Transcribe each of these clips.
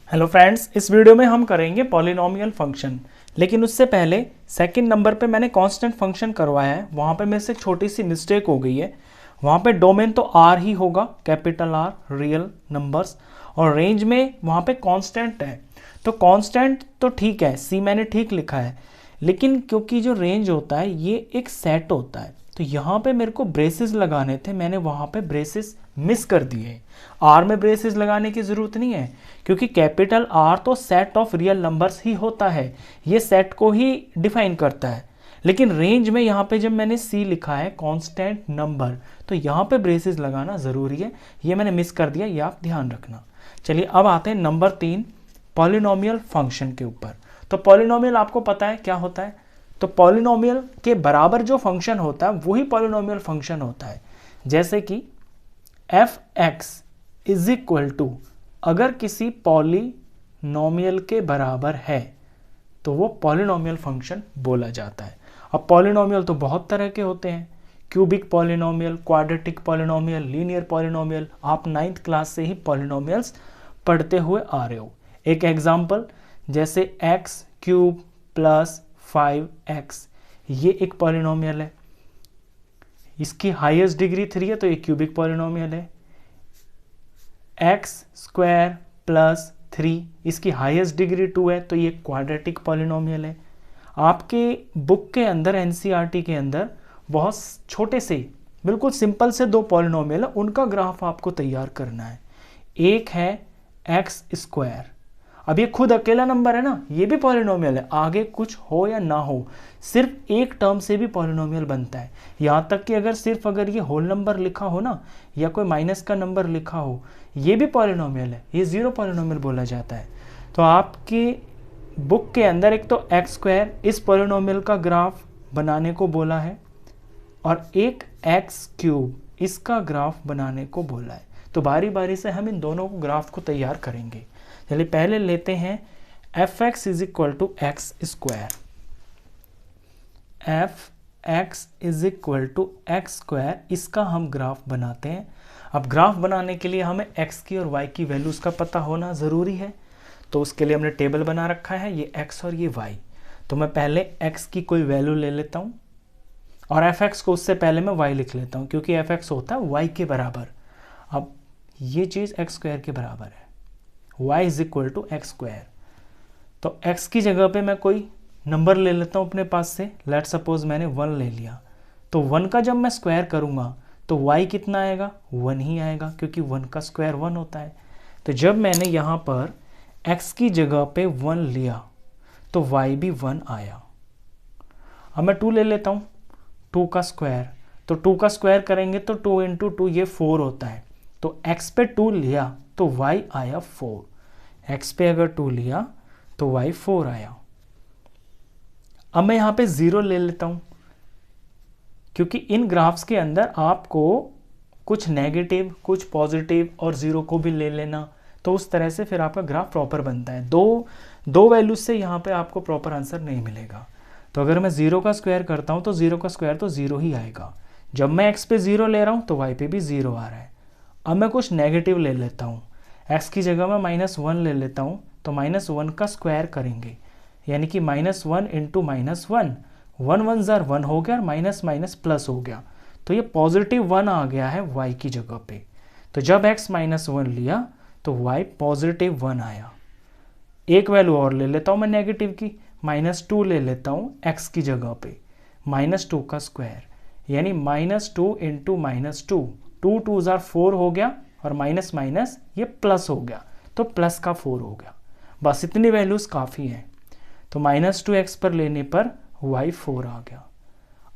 Hello friends, इस video में हम करेंगे पॉलिनोमियल फंक्शन। लेकिन उससे पहले सेकंड नंबर पे मैंने कांस्टेंट फंक्शन करवाया है, वहाँ पे मेरे से एक छोटी सी मिस्टेक हो गई है। वहाँ पे डोमेन तो आर ही होगा, कैपिटल आर, रियल नंबर्स, और रेंज में वहाँ पे कांस्टेंट है। तो कांस्टेंट तो ठीक है, सी मैंने ठीक लिखा है, लेकिन क्योंकि जो रेंज होता है ये एक सेट होता है, तो यहाँ पे मेरे को ब्रेसेस लगाने थे, मैंने वहाँ पे ब्रेसेस मिस कर दिए। आर में ब्रेसेस लगाने की ज़रूरत नहीं है, क्योंकि कैपिटल आर तो सेट ऑफ रियल नंबर्स ही होता है, ये सेट को ही डिफाइन करता है। लेकिन रेंज में यहाँ पे जब मैंने सी लिखा है कांस्टेंट नंबर, तो यहाँ पे ब्रेसेस लगाना ज़रूरी है, ये मैंने मिस कर दिया, ये आप ध्यान रखना। चलिए अब आते हैं नंबर 3, पॉलिनोमियल फंक्शन के ऊपर। तो पॉलिनोमियल आपको पता है क्या होता है, तो पॉलिनोमियल के बराबर जो फंक्शन होता है वही पॉलिनोमियल फंक्शन होता है। जैसे कि F X is equal to, अगर किसी पॉलिनोमियल के बराबर है तो वो पॉलिनोमियल फंक्शन बोला जाता है। अब पॉलिनोमियल तो बहुत तरह के होते हैं, cubic polynomial, quadratic polynomial, linear polynomial. आप 9th क्लास से ही पॉलिनोमियल्स पढ़ते हुए आ रहे हो। एक एग्जाम्पल जैसे एक्स क्यूब प्लस 5x, ये एक पॉलिनोमियल है, इसकी हाईएस्ट डिग्री 3 है तो ये क्यूबिक पॉलिनोमियल है। एक्स स्क्वायर प्लस 3, इसकी हाईएस्ट डिग्री 2 है तो ये क्वाड्रेटिक पॉलिनोमियल है। आपके बुक के अंदर, एनसीईआरटी के अंदर बहुत छोटे से, बिल्कुल सिंपल से 2 पॉलिनोमियल है, उनका ग्राफ आपको तैयार करना है। एक है एक्स स्क्वायर, अब ये खुद अकेला नंबर है ना, ये भी पॉलिनोमियल है, आगे कुछ हो या ना हो, सिर्फ एक टर्म से भी पॉलिनोमियल बनता है। यहाँ तक कि अगर ये होल नंबर लिखा हो ना, या कोई माइनस का नंबर लिखा हो, ये भी पॉलिनोमियल है, ये जीरो पॉलिनोमियल बोला जाता है। तो आपकी बुक के अंदर एक तो एक्स स्क्वायर, इस पॉलिनोमियल का ग्राफ बनाने को बोला है, और एक एक्स क्यूब, इसका ग्राफ बनाने को बोला है। तो बारी बारी से हम इन दोनों ग्राफ को तैयार करेंगे। चलिए पहले लेते हैं F X is equal to X square. F X is equal to X square, इसका हम ग्राफ बनाते हैं। अब ग्राफ बनाने के लिए हमें x की और y की वैल्यूज़ का पता होना ज़रूरी है, तो उसके लिए हमने टेबल बना रखा है, ये x और ये y। तो मैं पहले x की कोई वैल्यू ले लेता हूँ और एफ एक्स को उससे पहले मैं y लिख लेता हूँ, क्योंकि एफ एक्स होता है y के बराबर। अब ये चीज़ एक्स स्क्वायर के बराबर है, y is equal to X square. तो x की जगह पे मैं कोई नंबर ले लेता हूँ अपने पास से, लेट सपोज मैंने 1 ले लिया, तो 1 का जब मैं स्क्वायर करूँगा तो y कितना आएगा, 1 ही आएगा, क्योंकि 1 का स्क्वायर 1 होता है। तो जब मैंने यहाँ पर x की जगह पे 1 लिया तो y भी 1 आया। अब मैं 2 ले लेता हूँ, 2 का स्क्वायर, तो 2 का स्क्वायर करेंगे तो 2 इंटू 2 ये 4 होता है, तो x पे 2 लिया तो y आया 4। x पे अगर 2 लिया तो y 4 आया। अब मैं यहाँ पे 0 ले लेता हूँ, क्योंकि इन ग्राफ्स के अंदर आपको कुछ नेगेटिव, कुछ पॉजिटिव और 0 को भी ले लेना, तो उस तरह से फिर आपका ग्राफ प्रॉपर बनता है। दो वैल्यूज से यहाँ पे आपको प्रॉपर आंसर नहीं मिलेगा। तो अगर मैं 0 का स्क्वायर करता हूँ तो 0 का स्क्वायर तो 0 ही आएगा। जब मैं x पे 0 ले रहा हूँ तो y पे भी 0 आ रहा है। अब मैं कुछ नेगेटिव ले लेता हूँ, x की जगह मैं -1 ले लेता हूँ, तो -1 का स्क्वायर करेंगे, यानी कि -1 इंटू -1, 1 1 ज़ार 1 हो गया और माइनस माइनस प्लस हो गया, तो ये पॉजिटिव 1 आ गया है y की जगह पे। तो जब x -1 लिया तो y पॉजिटिव 1 आया। एक वैल्यू और ले लेता हूँ मैं नेगेटिव की, -2 ले लेता हूँ x की जगह पे, -2 का स्क्वायर, यानी -2 इंटू -2, 2 2 ज़ार 4 हो गया, और माइनस माइनस ये प्लस हो गया, तो प्लस का 4 हो गया। बस इतनी वैल्यूज़ काफ़ी हैं। तो -2x पर लेने पर y 4 आ गया।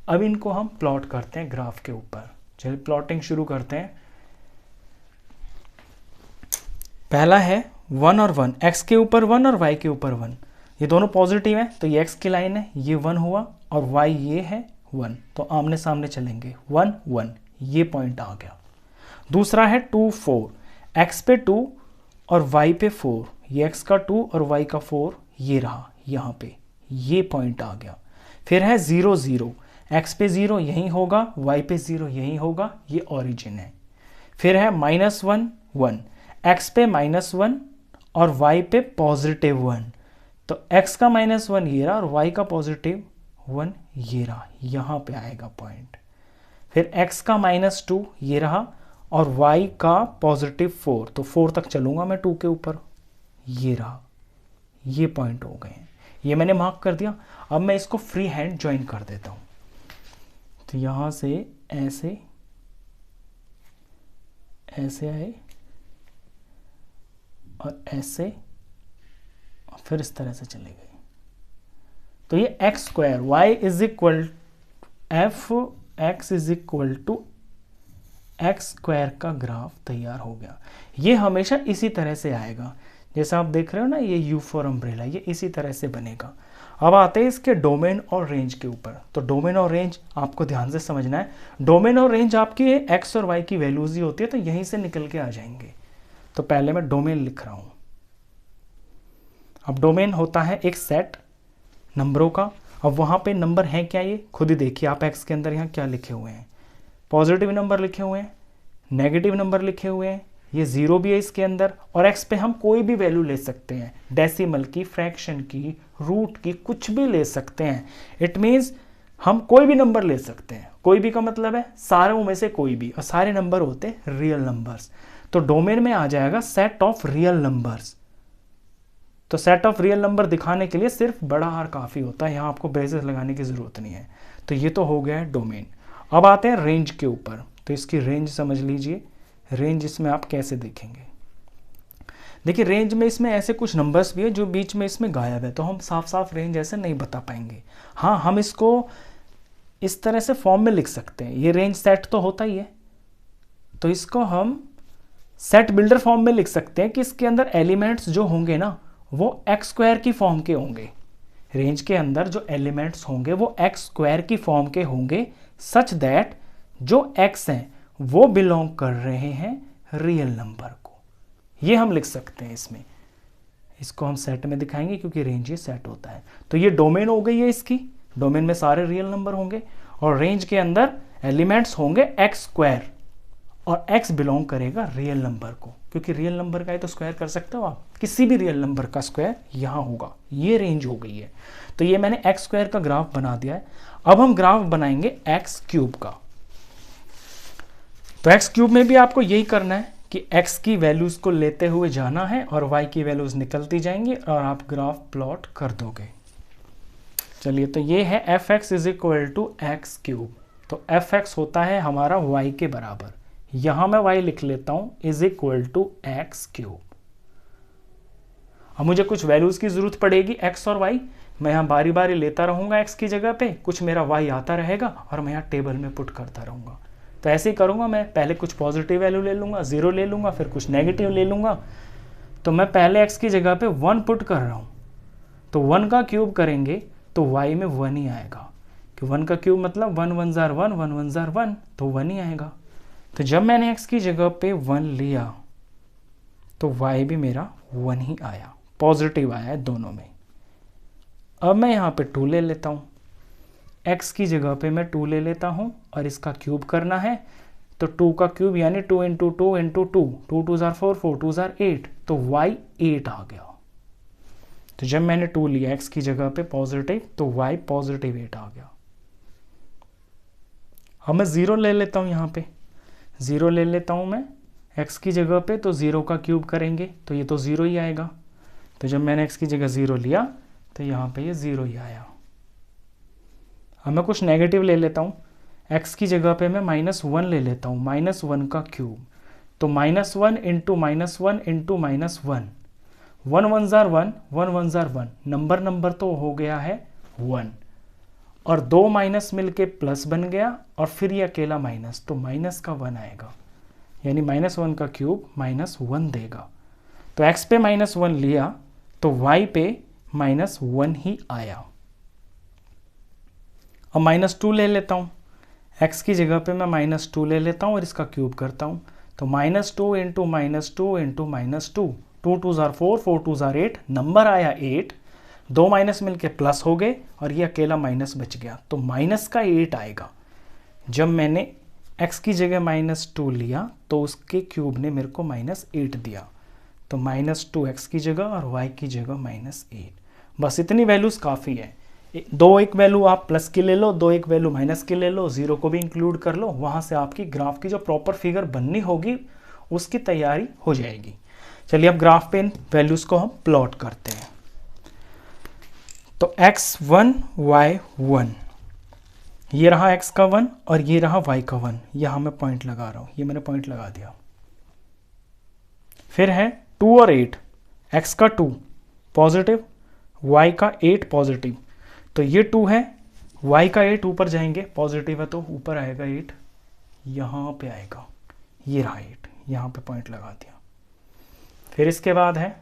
अब इनको हम प्लॉट करते हैं ग्राफ के ऊपर। चलिए प्लॉटिंग शुरू करते हैं। पहला है 1 और 1, x के ऊपर 1 और y के ऊपर 1, ये दोनों पॉजिटिव हैं, तो ये x की लाइन है, ये 1 हुआ, और y ये है 1, तो आमने सामने चलेंगे, 1 1, ये पॉइंट आ गया। दूसरा है 2 4, x पे 2 और y पे 4, ये x का 2 और y का 4, ये रहा यहाँ पे, ये पॉइंट आ गया। फिर है 0 0, x पे 0 यहीं होगा, y पे 0 यहीं होगा, ये ओरिजिन है। फिर है -1 1, x पे -1 और y पे +1, तो x का -1 ये रहा और y का +1 ये रहा, यहाँ पे आएगा पॉइंट। फिर x का -2 ये रहा और y का +4, तो 4 तक चलूँगा मैं 2 के ऊपर, ये रहा, ये पॉइंट हो गए हैं, ये मैंने मार्क कर दिया। अब मैं इसको फ्री हैंड ज्वाइन कर देता हूँ, तो यहाँ से ऐसे ऐसे आए और ऐसे और फिर इस तरह से चले गए, तो ये x² y is equal f x is equal to x² का ग्राफ तैयार हो गया। ये हमेशा इसी तरह से आएगा, जैसा आप देख रहे हो ना, ये U फॉर अम्ब्रेला, ये इसी तरह से बनेगा। अब आते हैं इसके डोमेन और रेंज के ऊपर। तो डोमेन और रेंज आपको ध्यान से समझना है। डोमेन और रेंज आपकी x और y की वैल्यूज ही होती है, तो यहीं से निकल के आ जाएंगे। तो पहले मैं डोमेन लिख रहा हूँ। अब डोमेन होता है एक सेट नंबरों का। अब वहाँ पे नंबर हैं क्या, ये खुद ही देखिए आप x के अंदर यहाँ क्या लिखे हुए हैं। पॉजिटिव नंबर लिखे हुए हैं, नेगेटिव नंबर लिखे हुए हैं, ये 0 भी है इसके अंदर, और x पे हम कोई भी वैल्यू ले सकते हैं, डेसिमल की, फ्रैक्शन की, रूट की, कुछ भी ले सकते हैं। इट मीन्स हम कोई भी नंबर ले सकते हैं। कोई भी का मतलब है सारों में से कोई भी, और सारे नंबर होते हैं रियल नंबर्स। तो डोमेन में आ जाएगा सेट ऑफ रियल नंबर्स। तो सेट ऑफ रियल नंबर दिखाने के लिए सिर्फ बड़ा आर काफ़ी होता है, यहाँ आपको ब्रेसेस लगाने की ज़रूरत नहीं है। तो ये तो हो गया है डोमेन। अब आते हैं रेंज के ऊपर। तो इसकी रेंज समझ लीजिए। रेंज इसमें आप कैसे देखेंगे, देखिए रेंज में इसमें ऐसे कुछ नंबर्स भी है जो बीच में इसमें गायब है, तो हम साफ साफ रेंज ऐसे नहीं बता पाएंगे। हाँ, हम इसको इस तरह से फॉर्म में लिख सकते हैं। ये रेंज सेट तो होता ही है, तो इसको हम सेट बिल्डर फॉर्म में लिख सकते हैं कि इसके अंदर एलिमेंट्स जो होंगे ना वो x² की फॉर्म के होंगे। रेंज के अंदर जो एलिमेंट्स होंगे वो x² की फॉर्म के होंगे, सच दैट जो x हैं वो बिलोंग कर रहे हैं रियल नंबर को। ये हम लिख सकते हैं इसमें। इसको हम सेट में दिखाएंगे क्योंकि रेंज ये सेट होता है। तो ये डोमेन हो गई है इसकी। डोमेन में सारे रियल नंबर होंगे और रेंज के अंदर एलिमेंट्स होंगे x² और x बिलोंग करेगा रियल नंबर को, क्योंकि रियल नंबर का ही तो स्क्वायर कर सकते हो आप, किसी भी रियल नंबर का स्क्वायर यहाँ होगा। ये रेंज हो गई है। तो ये मैंने x² का ग्राफ बना दिया है। अब हम ग्राफ बनाएंगे x³ का। तो x³ में भी आपको यही करना है कि x की वैल्यूज को लेते हुए जाना है और y की वैल्यूज निकलती जाएंगी और आप ग्राफ प्लॉट कर दोगे। चलिए, तो ये है fx is equal to x³। तो fx होता है हमारा y के बराबर, यहां मैं y लिख लेता हूं इज इक्वल टू x³। अब मुझे कुछ वैल्यूज की जरूरत पड़ेगी x और y, मैं यहां बारी बारी लेता रहूंगा x की जगह पे, कुछ मेरा y आता रहेगा और मैं यहां टेबल में पुट करता रहूंगा। तो ऐसे ही करूंगा मैं, पहले कुछ पॉजिटिव वैल्यू ले लूंगा, 0 ले लूंगा, फिर कुछ नेगेटिव ले लूंगा। तो मैं पहले x की जगह पे 1 पुट कर रहा हूं, तो 1 का क्यूब करेंगे तो y में 1 ही आएगा, कि 1 का क्यूब मतलब 1 1 जार 1, 1 1 जार 1, तो 1 ही आएगा। तो जब मैंने x की जगह पे 1 लिया तो y भी मेरा 1 ही आया, पॉजिटिव आया है दोनों में। अब मैं यहाँ पे 2 ले लेता हूँ, x की जगह पे मैं 2 ले लेता हूँ और इसका क्यूब करना है, तो 2 का क्यूब यानी 2 इंटू 2 इंटू 2, 2 2 जार 4, 4 2 जार 8, तो y 8 आ गया। तो जब मैंने 2 लिया x की जगह पे पॉजिटिव, तो y पॉजिटिव 8 आ गया। अब मैं 0 ले लेता हूँ, यहाँ पे 0 ले लेता हूँ मैं x की जगह पे, तो 0 का क्यूब करेंगे तो ये तो 0 ही आएगा। तो जब मैंने x की जगह 0 लिया तो यहाँ पे ये 0 ही आया। अब मैं कुछ नेगेटिव ले लेता हूँ, x की जगह पे मैं -1 ले लेता हूँ, -1 का क्यूब, तो -1 into -1 into -1, 1 1 jar 1, 1 1 jar 1, number तो हो गया है 1, और 2 माइनस मिलके प्लस बन गया और फिर ये अकेला माइनस, तो माइनस का 1 आएगा, यानी -1 का क्यूब -1 देगा। तो x पे -1 लिया तो y पे -1 ही आया। अब -2 ले लेता हूँ, x की जगह पे मैं -2 ले लेता हूँ और इसका क्यूब करता हूँ, तो -2 into -2 into -2, 2 2 jar 4, 4 2 jar 8, number आया 8, 2 माइनस मिलके प्लस हो गए और ये अकेला माइनस बच गया, तो माइनस का 8 आएगा। जब मैंने x की जगह -2 लिया तो उसके क्यूब ने मेरे को -8 दिया, तो -2x की जगह और y की जगह -8। बस इतनी वैल्यूज़ काफ़ी है। दो एक वैल्यू आप प्लस की ले लो, दो एक वैल्यू माइनस की ले लो, ज़ीरो को भी इंक्लूड कर लो, वहाँ से आपकी ग्राफ की जो प्रॉपर फिगर बननी होगी उसकी तैयारी हो जाएगी। चलिए अब ग्राफ पे इन वैल्यूज़ को हम प्लॉट करते हैं। तो x1 y1, ये रहा x का 1 और ये रहा y का 1। यहाँ मैं पॉइंट लगा रहा हूँ, ये मैंने पॉइंट लगा दिया। फिर है 2 और 8, x का 2 पॉजिटिव, y का 8 पॉजिटिव। तो ये 2 है, y का 8 ऊपर जाएंगे, पॉजिटिव है तो ऊपर आएगा 8, यहाँ पे आएगा, ये रहा 8, यहाँ पे पॉइंट लगा दिया। फिर इसके बाद है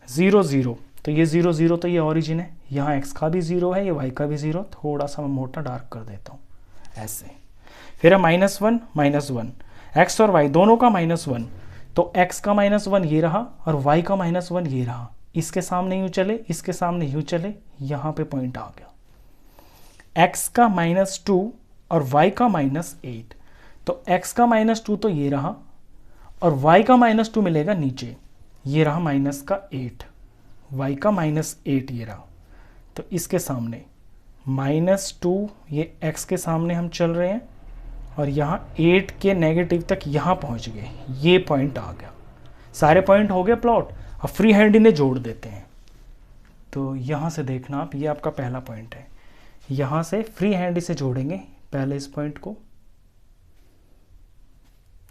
0 0, तो ये 0 0 तो ये ओरिजिन है, यहाँ x का भी 0 है, ये y का भी 0, थोड़ा सा मैं मोटा डार्क कर देता हूँ ऐसे। फिर है -1 -1, x और y दोनों का -1, तो x का -1 ये रहा और y का -1 ये रहा, इसके सामने यूँ चले, इसके सामने यूँ चले, यहाँ पे पॉइंट आ गया। x का -2 और y का -8, तो x का -2 तो ये रहा और y का -2 मिलेगा नीचे, ये रहा -8, y का -8 ये रहा। तो इसके सामने -2, ये x के सामने हम चल रहे हैं और यहाँ 8 के नेगेटिव तक यहाँ पहुँच गए, ये पॉइंट आ गया। सारे पॉइंट हो गए प्लॉट। अब फ्री हैंड इन्हें जोड़ देते हैं। तो यहाँ से देखना आप, ये आपका पहला पॉइंट है, यहाँ से फ्री हैंड इसे जोड़ेंगे पहले इस पॉइंट को।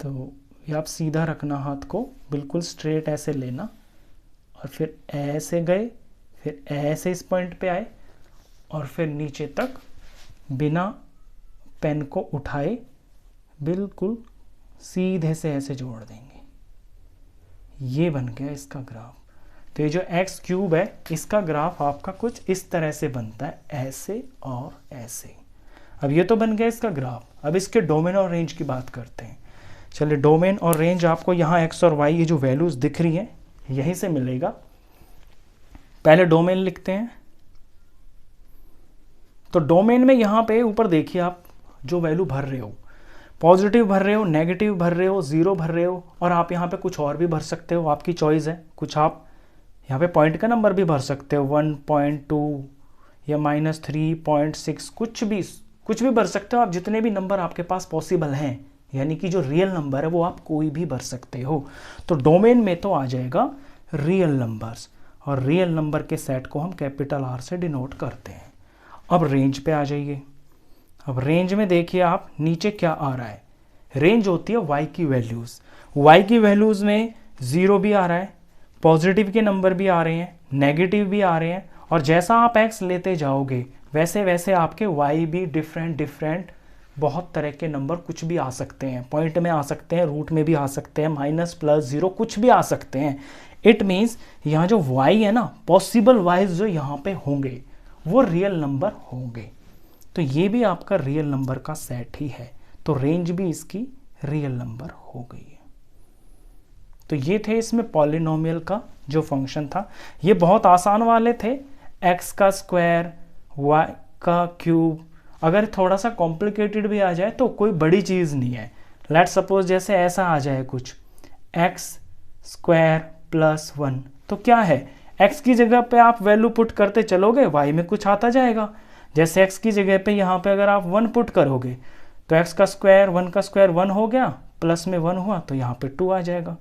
तो ये आप सीधा रखना, हाथ को बिल्कुल स्ट्रेट ऐसे लेना और फिर ऐसे गए, फिर ऐसे इस पॉइंट पे आए और फिर नीचे तक बिना पेन को उठाए बिल्कुल सीधे से ऐसे जोड़ देंगे। ये बन गया इसका ग्राफ। तो ये जो x क्यूब है इसका ग्राफ आपका कुछ इस तरह से बनता है, ऐसे और ऐसे। अब ये तो बन गया इसका ग्राफ। अब इसके डोमेन और रेंज की बात करते हैं। चलिए डोमेन और रेंज आपको यहाँ x और y ये जो वैल्यूज दिख रही हैं यहीं से मिलेगा। पहले डोमेन लिखते हैं। तो डोमेन में यहाँ पे ऊपर देखिए, आप जो वैल्यू भर रहे हो, पॉजिटिव भर रहे हो, नेगेटिव भर रहे हो, ज़ीरो भर रहे हो, और आप यहाँ पे कुछ और भी भर सकते हो, आपकी चॉइस है। कुछ आप यहाँ पे पॉइंट का नंबर भी भर सकते हो, 1.2 या -3.6, कुछ भी भर सकते हो आप। जितने भी नंबर आपके पास पॉसिबल हैं, यानी कि जो रियल नंबर है वो आप कोई भी भर सकते हो। तो डोमेन में तो आ जाएगा रियल नंबर्स, और रियल नंबर के सेट को हम कैपिटल R से डिनोट करते हैं। अब रेंज पे आ जाइए। अब रेंज में देखिए आप, नीचे क्या आ रहा है, रेंज होती है y की वैल्यूज़। y की वैल्यूज़ में 0 भी आ रहा है, पॉजिटिव के नंबर भी आ रहे हैं, नेगेटिव भी आ रहे हैं, और जैसा आप x लेते जाओगे वैसे वैसे आपके y भी डिफरेंट बहुत तरह के नंबर कुछ भी आ सकते हैं। पॉइंट में आ सकते हैं, रूट में भी आ सकते हैं, माइनस प्लस जीरो कुछ भी आ सकते हैं। इट मीन्स यहाँ जो y है ना, पॉसिबल वाइज जो यहाँ पे होंगे वो रियल नंबर होंगे। तो ये भी आपका रियल नंबर का सेट ही है। तो रेंज भी इसकी रियल नंबर हो गई है। तो ये थे इसमें पॉलिनोमियल का जो फंक्शन था। ये बहुत आसान वाले थे, x का स्क्वायर, y का क्यूब। अगर थोड़ा सा कॉम्प्लिकेटेड भी आ जाए तो कोई बड़ी चीज़ नहीं है। लेट सपोज जैसे ऐसा आ जाए कुछ, x स्क्वायर प्लस 1, तो क्या है, x की जगह पे आप वैल्यू पुट करते चलोगे, y में कुछ आता जाएगा। जैसे x की जगह पे यहाँ पे अगर आप 1 पुट करोगे तो x का स्क्वायर 1 का स्क्वायर 1 हो गया, प्लस में 1 हुआ तो यहाँ पे 2 आ जाएगा।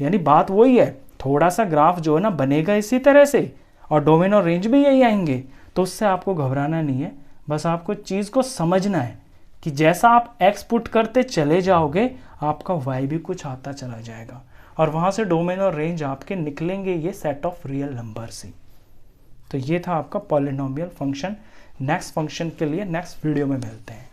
यानी बात वही है, थोड़ा सा ग्राफ जो है ना बनेगा इसी तरह से, और डोमेन और रेंज भी यही आएंगे। तो उससे आपको घबराना नहीं है, बस आपको चीज़ को समझना है कि जैसा आप x पुट करते चले जाओगे आपका y भी कुछ आता चला जाएगा, और वहाँ से डोमेन और रेंज आपके निकलेंगे ये सेट ऑफ रियल नंबर्स ही। तो ये था आपका पॉलिनोमियल फंक्शन। नेक्स्ट फंक्शन के लिए नेक्स्ट वीडियो में मिलते हैं।